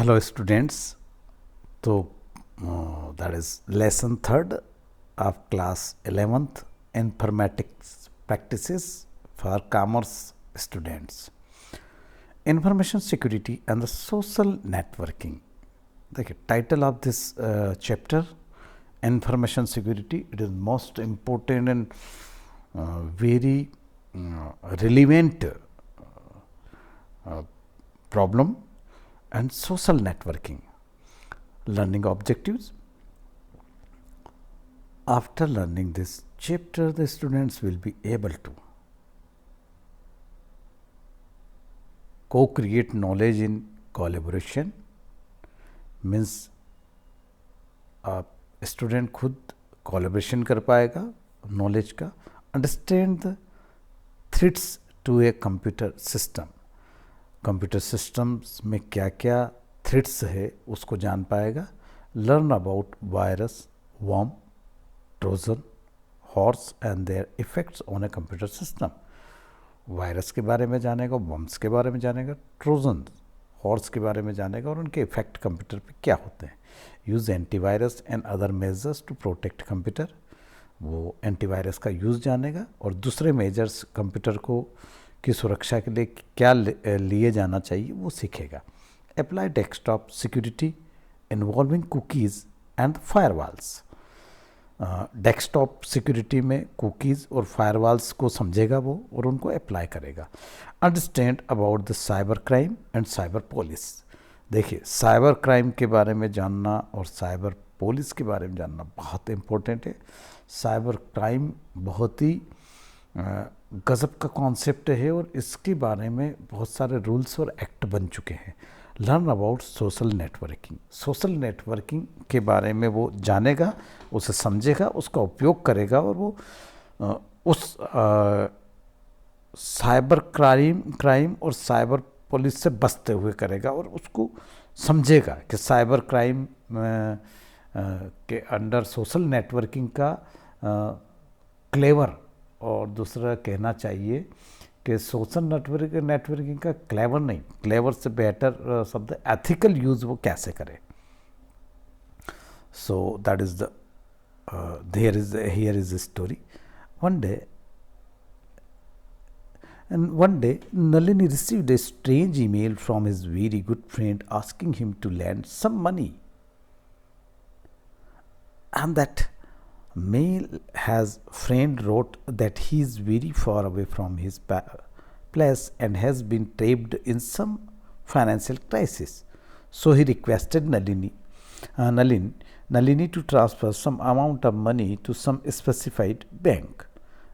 Hello students. So that is lesson third of class 11th informatics practices for commerce students. Information security and the social networking. देखिए title of this chapter information security. It is most important and very relevant problem and social networking. Learning objectives. After learning this chapter, the students will be able to co-create knowledge in collaboration. Means student खुद collaboration कर पाएगा knowledge का. Understand the threats to a computer system. Computer systems में क्या क्या threats है उसको जान पाएगा. Learn about virus, worm, Trojan, horse and their effects on a computer system. Virus के बारे में जानेगा, वर्म्स के बारे में जानेगा, ट्रोजन, हॉर्स के बारे में जानेगा और उनके इफेक्ट कंप्यूटर पे क्या होते हैं. Use antivirus and other measures to protect computer. वो एंटीवायरस का यूज़ जानेगा और दूसरे मेजर्स कंप्यूटर को की सुरक्षा के लिए क्या लिए जाना चाहिए वो सीखेगा. Apply desktop security involving cookies and firewalls. Desktop security में कुकीज़ और फायरवॉल्स को समझेगा वो और उनको अप्लाई करेगा. Understand about the cyber crime and cyber police. देखिए साइबर क्राइम के बारे में जानना और साइबर पुलिस के बारे में जानना बहुत इम्पोर्टेंट है. साइबर क्राइम बहुत ही गज़ब का कॉन्सेप्ट है और इसके बारे में बहुत सारे रूल्स और एक्ट बन चुके हैं. Learn about social networking. Social networking के बारे में वो जानेगा, उसे समझेगा, उसका उपयोग करेगा और वो उस साइबर क्राइम और साइबर पुलिस से बचते हुए करेगा और उसको समझेगा कि साइबर क्राइम के अंडर सोशल नेटवर्किंग का क्लेवर, और दूसरा कहना चाहिए कि सोशल नेटवर्किंग का क्लेवर नहीं, क्लेवर से बेटर शब्द एथिकल यूज़ वो कैसे करे. So that is the here is the story. One day, Nalini received a strange email from his very good friend asking him to lend some money. And that mail has friend wrote that he is very far away from his place and has been trapped in some financial crisis. So he requested Nalini to transfer some amount of money to some specified bank.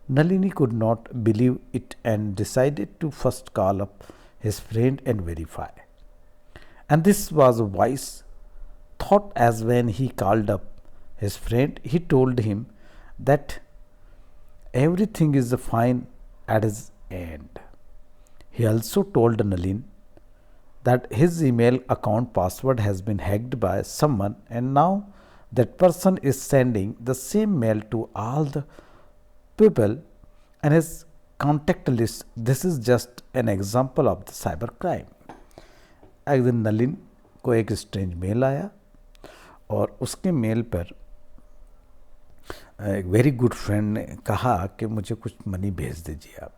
Nalini could not believe it and decided to first call up his friend and verify. And this was a wise thought, as when he called up his friend, he told him that everything is fine at his end. He also told Nalin that his email account password has been hacked by someone and now that person is sending the same mail to all the people and his contact list. This is just an example of the cyber crime. एक दिन नलिन को एक strange mail आया और उसके mail पर एक very good friend ने कहा कि मुझे कुछ मनी भेज दीजिए आप.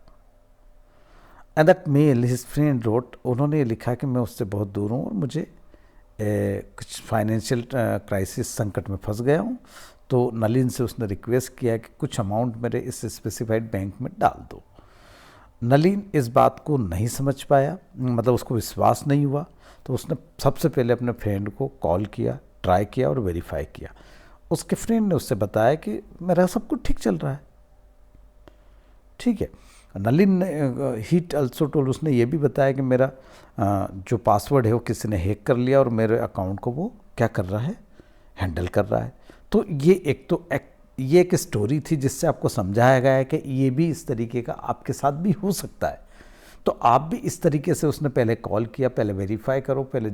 And that mail his friend wrote. उन्होंने लिखा कि मैं उससे बहुत दूर हूँ और मुझे कुछ फाइनेंशियल क्राइसिस, संकट में फंस गया हूँ. तो नलिन से उसने रिक्वेस्ट किया कि कुछ अमाउंट मेरे इस स्पेसिफाइड बैंक में डाल दो. नलिन इस बात को नहीं समझ पाया, मतलब उसको विश्वास नहीं हुआ. तो उसने सबसे पहले अपने फ्रेंड को कॉल किया, ट्राई किया और वेरीफाई किया. उसके फ्रेंड ने उससे बताया कि मेरा सब कुछ ठीक चल रहा है. ठीक है. नलिन ने ही ऑल्सो टोल्ड, उसने ये भी बताया कि मेरा जो पासवर्ड है वो किसी ने हैक कर लिया और मेरे अकाउंट को वो क्या कर रहा है, हैंडल कर रहा है. तो ये एक स्टोरी थी जिससे आपको समझाया गया है कि ये भी इस तरीके का आपके साथ भी हो सकता है. तो आप भी इस तरीके से, उसने पहले कॉल किया, पहले वेरीफाई करो, पहले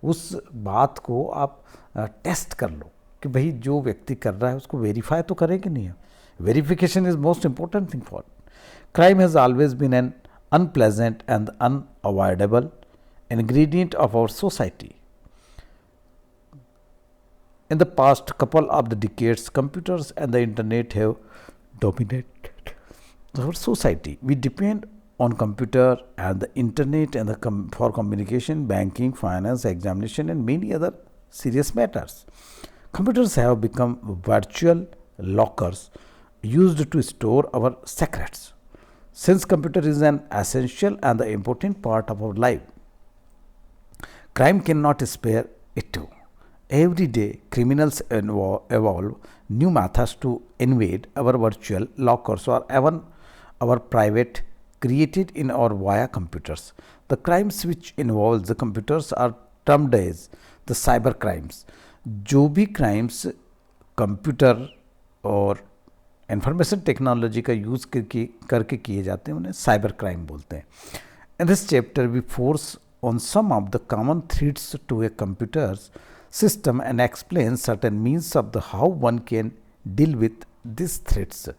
उस बात को आप टेस्ट कर लो कि भाई जो व्यक्ति कर रहा है उसको वेरीफाई तो करें कि नहीं. Verification is most important thing for. Crime has always been an unpleasant and unavoidable ingredient of our society. In the past couple of the decades, computers and the internet have dominated our society. We depend on computer and the internet and for communication, banking, finance, examination, and many other serious matters. Computers have become virtual lockers used to store our secrets. Since computer is an essential and the important part of our life, crime cannot spare it too. Every day, criminals evolve new methods to invade our virtual lockers or even our private created in or via computers. The crimes which involve the computers are termed as the cyber crimes. जो भी crimes computer और information technology का use करके किए जाते हैं उन्हें cyber crime बोलते हैं. In this chapter, we force on some of the common threats to a computer's system and explain certain means of the how one can deal with these threats.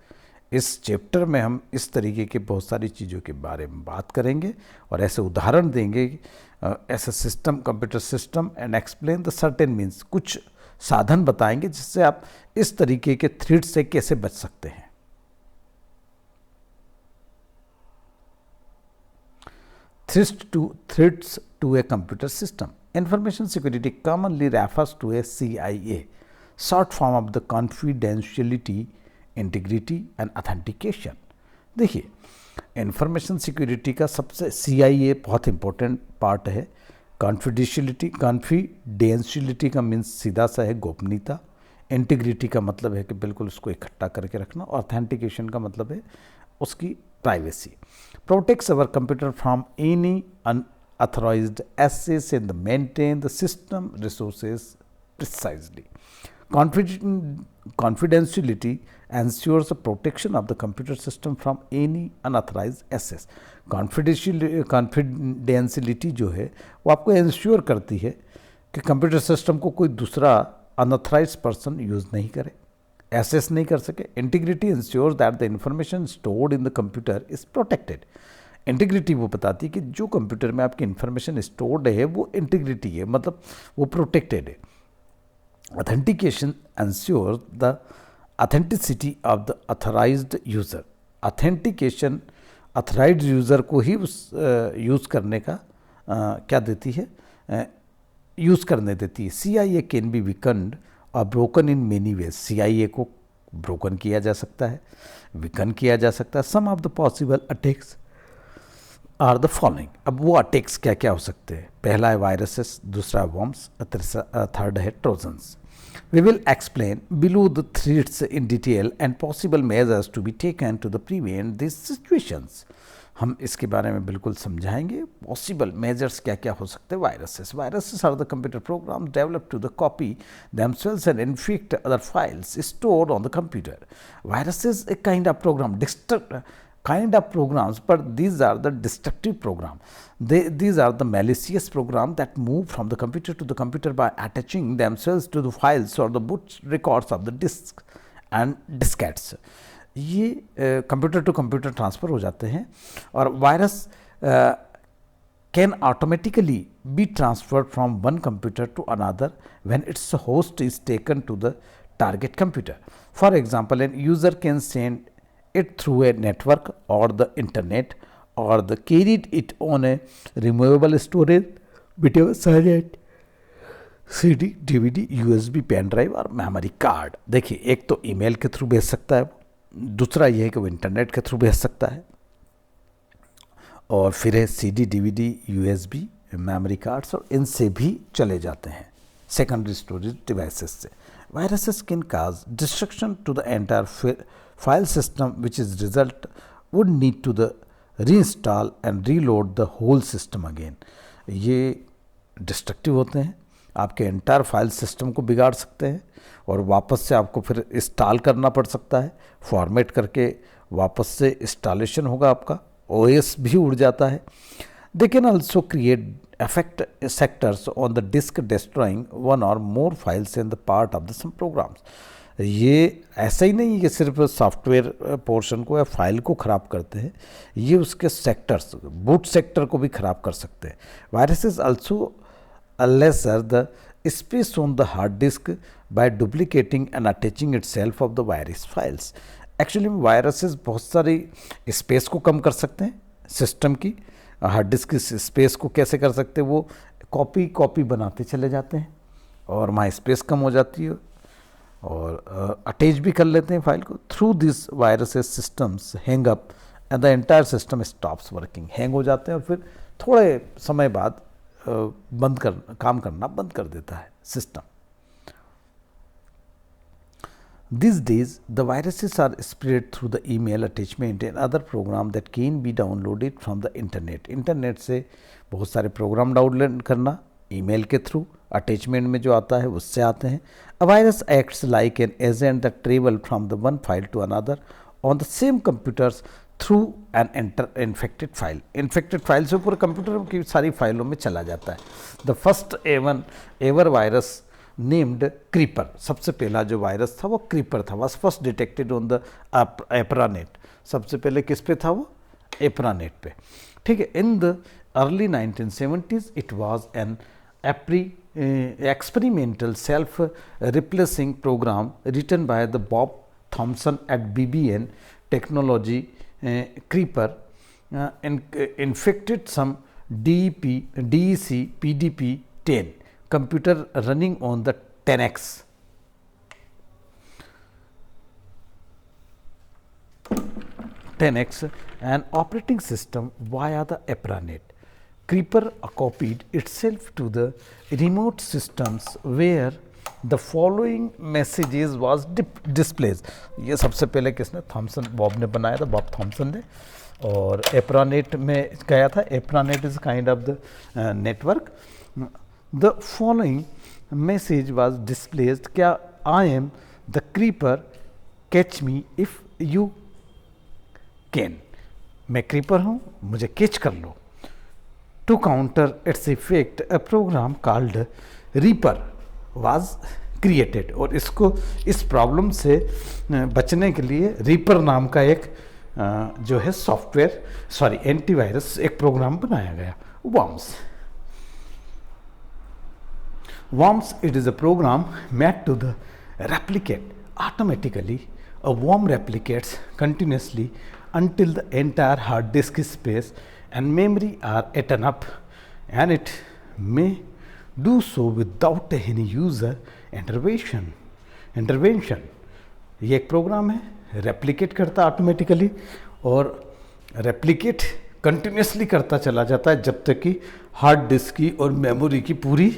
इस chapter में हम इस तरीके के बहुत सारी चीज़ों के बारे में बात करेंगे और ऐसे उदाहरण देंगे ऐसा system, computer system and explain the certain means, कुछ साधन बताएंगे जिससे आप इस तरीके के थ्रेट से कैसे बच सकते हैं. Threats to a computer system. Information security commonly refers to a CIA, short form of the confidentiality, integrity and authentication. देखिए, इंफॉर्मेशन सिक्योरिटी का सबसे CIA बहुत इंपॉर्टेंट पार्ट है. कॉन्फिडेंशियलिटी का मीन्स सीधा सा है गोपनीयता. इंटीग्रिटी का मतलब है कि बिल्कुल उसको इकट्ठा करके रखना. ऑथेंटिकेशन का मतलब है उसकी privacy. Protects our computer from any unauthorized access and maintain the system resources precisely. Confidentiality ensures the protection of the computer system from any unauthorized access. Confidentiality जो है वो आपको इंश्योर करती है कि कंप्यूटर सिस्टम को कोई दूसरा अनऑथराइज पर्सन यूज़ नहीं करे, एक्सेस नहीं कर सके. Integrity ensure that the information stored in the computer is protected. Integrity वो बताती है कि जो कंप्यूटर में आपकी इंफॉर्मेशन स्टोर्ड है वो इंटीग्रिटी है, मतलब वो प्रोटेक्टेड है. Authentication ensure the authenticity of the authorised user. Authentication authorised user को ही उस यूज़ करने का क्या देती है, यूज़ करने देती है. CIA can be weakened or broken in many ways. CIA को ब्रोकन किया जा सकता है, वीकन किया जा सकता है. Some of the possible attacks are the following. अब वो अटैक्स क्या क्या हो सकते हैं? पहला है वायरसेस, दूसरा है वर्म्स, थर्ड है trojans. We will explain below the threats in detail and possible measures to be taken to prevent these situations. हम इसके बारे में बिल्कुल समझाएंगे. पॉसिबल मेजर्स क्या क्या हो सकते हैं. Viruses are the computer program developed to the copy themselves and infect other files stored on the computer. Viruses a kind of programs, but these are the destructive program. These are the malicious program that move from the computer to the computer by attaching themselves to the files or the boot records of the disks and diskettes. ये computer to computer transfer हो जाते हैं और virus can automatically be transferred from one computer to another when its host is taken to the target computer. For example, an user can send it through a network or the internet or the carried it on a removable storage video server, CD, DVD, USB pen drive और memory card. देखिए, एक तो email के through भेज सकता है, दूसरा ये है कि वो इंटरनेट के थ्रू भेज सकता है, और फिर है CD, DVD, USB, memory cards, और इनसे भी चले जाते हैं सेकेंडरी स्टोरेज डिवाइसेस से. Viruses can cause destruction to the entire file system, which is result would need to the reinstall and reload the whole system again. ये destructive होते हैं, आपके एंटायर फाइल सिस्टम को बिगाड़ सकते हैं और वापस से आपको फिर इंस्टॉल करना पड़ सकता है. फॉर्मेट करके वापस से इंस्टॉलेशन होगा, आपका OS भी उड़ जाता है. They can also create affect sectors on the disk, destroying one or more files in the part of the some programs. ये ऐसा ही नहीं है कि सिर्फ सॉफ्टवेयर पोर्शन को या फाइल को ख़राब करते हैं, ये उसके सेक्टर्स, बूट सेक्टर को भी ख़राब कर सकते हैं. Viruses also lesser the space on the hard disk by duplicating and attaching itself of the virus files. Actually में वायरसेस बहुत सारी स्पेस को कम कर सकते हैं सिस्टम की, हार्ड डिस्क की स्पेस को कैसे कर सकते हैं, वो कॉपी बनाते चले जाते हैं और वहाँ स्पेस कम हो जाती है और अटैच भी कर लेते हैं फाइल को. Through this viruses systems hang up and the entire system stops working. Hang हो जाते हैं और फिर थोड़े समय बाद काम करना बंद कर देता है system. These days, the viruses are spread through the email attachment and other program that can be downloaded from the internet. Internet से बहुत सारे प्रोग्राम डाउनलोड करना ईमेल के थ्रू, अटैचमेंट में जो आता है उससे आते हैं. A virus acts like an agent that travel from the one file to another on the same computers through an infected file. Infected file से पूरे कंप्यूटर की सारी फाइलों में चला जाता है. The first ever virus named creeper, सबसे पहला जो वायरस था वो क्रीपर था, was first detected on the ARPANET. सबसे पहले किस पे था वो? एप्रानेट पे. ठीक है. In the early 1970s it was an experimental self replacing program written by the Bob Thomson at BBN technology. Creeper infected some DEC PDP-10 computer running on the 10X. An operating system via the APRANET. Creeper copied itself to the remote systems where the following messages was displayed. ये सबसे पहले किसने? Thompson, Bob ने बनाया था, Bob Thompson ने. और एप्रानेट में गया था. ARPANET is kind of the network. The following message was displayed. क्या? I am the creeper, catch me if you can. मैं creeper हूँ, मुझे catch कर लो. To counter its effect, a program called Reaper was created. और इसको, इस problem से बचने के लिए Reaper नाम का एक जो है सॉफ्टवेयर, एंटीवायरस एक प्रोग्राम बनाया गया. Worms, it is a program made to the replicate automatically. A worm replicates continuously until the entire hard disk space and memory are eaten up, and it may do so without any user intervention. ये एक programme है, replicate करता automatically और replicate continuously करता चला जाता है जब तक कि हार्ड डिस्क की और मेमोरी की पूरी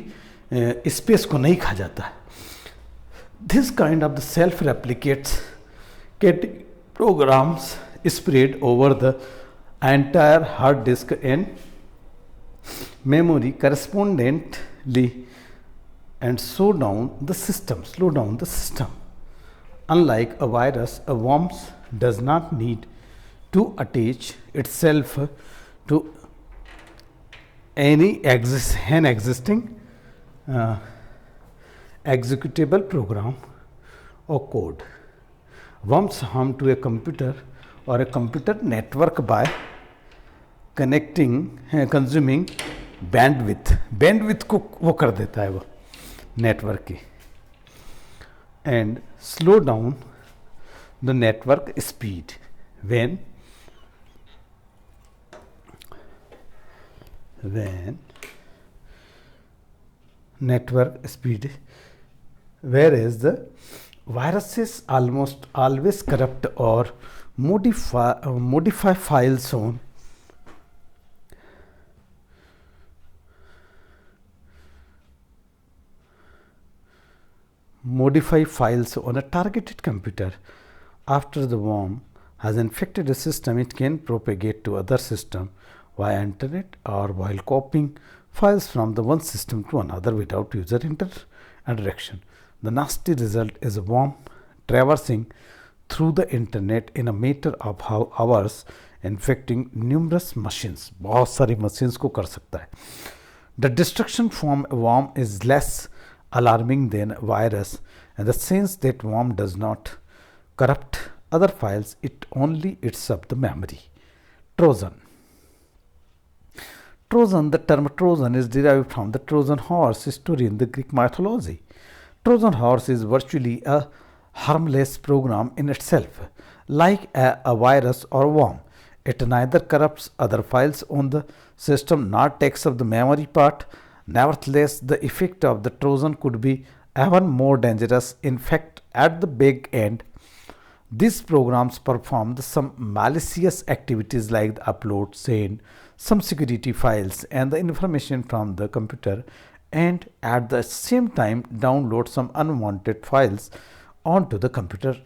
स्पेस को नहीं खा जाता है. This kind of the self replicates programs spread over the entire hard disk and memory correspondingly and slow down the system. Unlike a virus, a worm does not need to attach itself to any existing executable program or code. Worms harm to a computer or a computer network by consuming bandwidth को वो कर देता है वो network की, and slow down the network speed when network speed, whereas the viruses almost always corrupt or modify files on a targeted computer. After the worm has infected a system, it can propagate to other system via internet or while copying files from the one system to another without user interaction. The nasty result is a worm traversing through the internet in a matter of hours, infecting numerous machines. बहुत सारी machines को कर सकता है. The destruction from a worm is less alarming than a virus in the sense that worm does not corrupt other files, it only eats up the memory. Trojan. Trojan, the term Trojan is derived from the Trojan horse story in the Greek mythology. Trojan horse is virtually a harmless program in itself, like a virus or worm. It neither corrupts other files on the system nor takes up the memory part. Nevertheless, the effect of the Trojan could be even more dangerous. In fact, at the big end, these programs perform some malicious activities like the upload, send some security files and the information from the computer, and at the same time download some unwanted files onto the computer.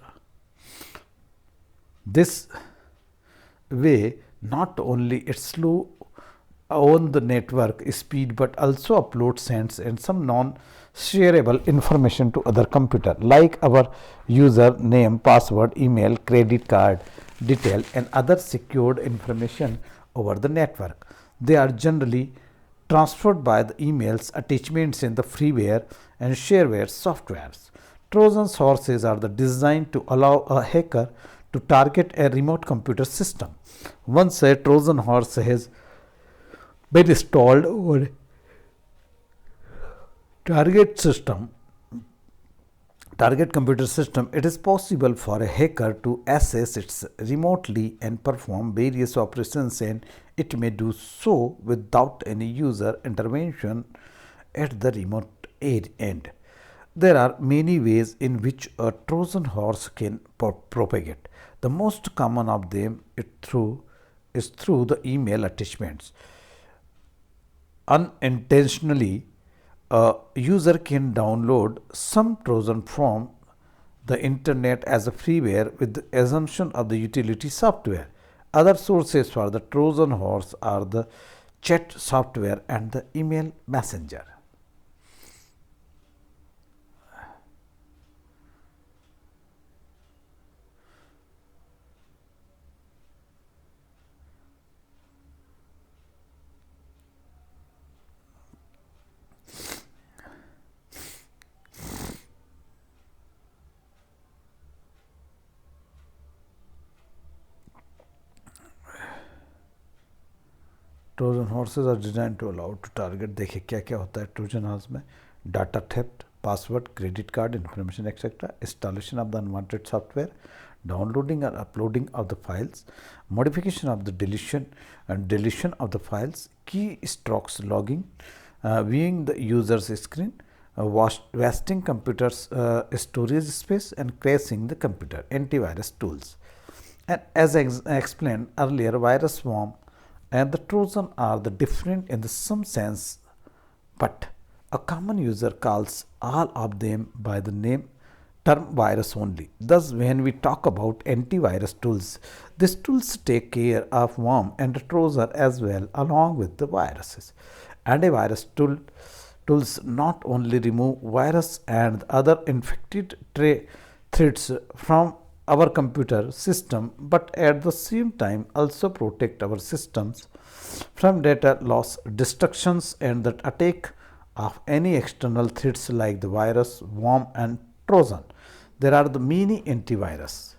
This way, not only it slow on the network speed but also upload, sends and some non-shareable information to other computer like our user name, password, email, credit card detail and other secured information over the network. They are generally transferred by the emails attachments in the freeware and shareware softwares. Trojan horses are designed to allow a hacker to target a remote computer system. Once a Trojan horse has been installed over target system, target computer system, it is possible for a hacker to access it remotely and perform various operations, and it may do so without any user intervention at the remote end. There are many ways in which a Trojan horse can propagate. The most common of them is through the email attachments. Unintentionally, a user can download some Trojan from the internet as a freeware with the assumption of the utility software. Other sources for the Trojan horse are the chat software and the email messenger. Trojan horses are design to allow to target. देखिए क्या क्या होता है Trojan horse में. Data theft, password, credit card information etcetera, installation of the unwanted software, downloading or uploading of the files, modification of the deletion of the files, keystrokes logging, viewing the user's screen, wasting computer's storage space and crashing the computer. Antivirus tools. And as I explained earlier, virus, worm and the Trojan are the different in the some sense, but a common user calls all of them by the name term virus only. Thus, when we talk about antivirus tools, these tools take care of worm and Trojan as well along with the viruses. Antivirus tools not only remove virus and other infected threats from our computer system, but at the same time also protect our systems from data loss, destructions and the attack of any external threats like the virus, worm and Trojan. There are the many antivirus.